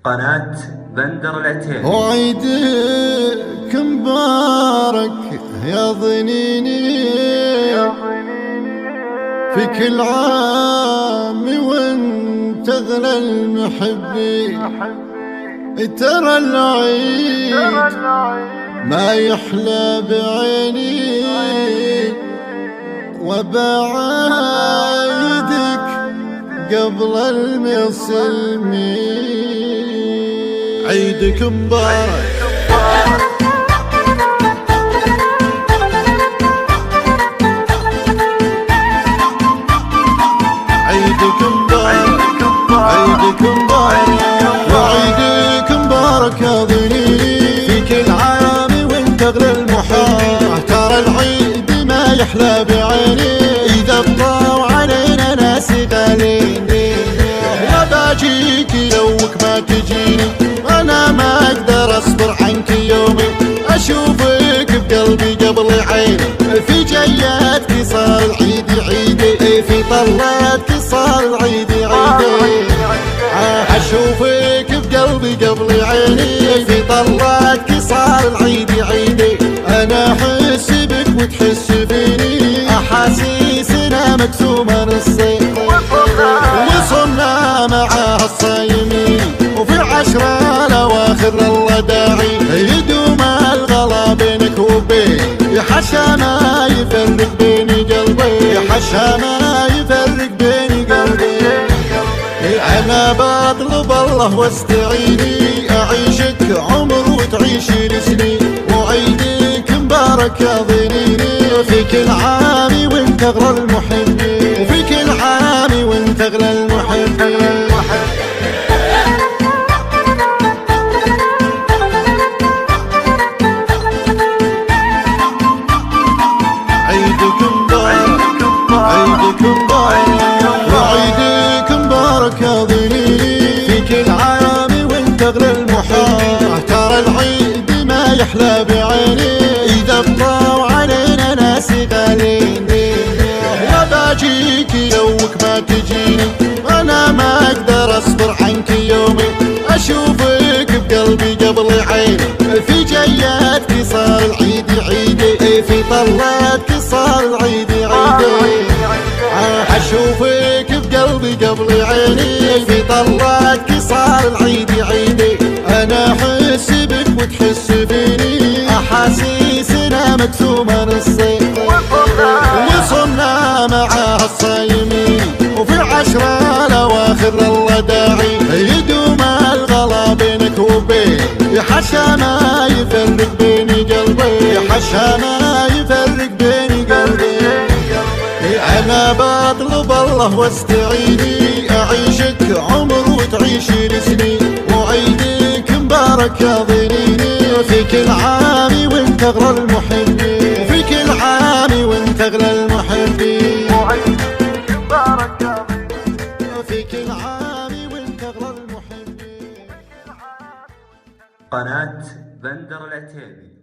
قناة بندر العتيبي. وعيدك مبارك يا ضنيني في كل عام وانت اغلى المحبين. ترى العيد ما يحلى بعيني وبعايدك قبل المسلمين. عيدك مبارك عيدك مبارك عيدك مبارك وعيدك مبارك يا ضنيني في كل عام وانت اغلى المحب. ترى العيد ما يحلى بعيني اذا طلعوا علينا ناس غالين. يا باجيك يوك ما تجيني انا ما اقدر اصبر عنك يومي. اشوفك بقلبي قبل عيني في جياتك صار العيد عيدي في طلاتك صار العيد عيدي. اشوفك بقلبي قبل عيني في طلاتك صار العيد عيدي. انا احس بك وتحس فيني احاسيسنا مقسومه نصين وصلنا معاها الصايمين وفي العشرة الاواخر الله داعي يدوم الغلا بينك وبين. يحشى ما يفرق بين قلبي يحشى ما يفرق بين قلبي. انا بطلب الله واستعيني اعيشك عمر وتعيشي لسنين. وعيدك مبارك يا ضنيني في كل عام وانت اغلى المحبين وفي كل عام وانت اغلى المحبين. عيدك مبارك عيدك مبارك وعيدك مبارك يا ضنيني في كل عام وانت اغلى المحب. ترى العيد ما يحلى بعيني اذا طلعوا علينا ناس غالين. يا باجيك يوك ما تجيني انا ما اقدر اصبر عنك يومي. اشوفك بقلبي قبل عيني في جياتك صار العيد عيدي في طلاتك صار العيد عيدي. اشوفك بقلبي قبل عيني في طلاتك صار العيد عيدي. انا احس بك وتحس فيني احاسيسنا مقسومه نصين وصلنا معاها الصايمين وفي العشرة الاواخر الله داعي يدوم الغلا بينك وبين. يحشى ما يفرق بين قلبي يحشى ما يفرق بين قلبي. انا بطلب الله واستعيني اعيشك عمر وتعيشي لسنين. وعيدك مبارك يا ضنيني في كل عام وانت اغلى المحبين وفي كل عام وانت اغلى المحبين. وعيدك مبارك يا ضنيني في كل عام وانت اغلى المحبين. قناة بندر العتيبي.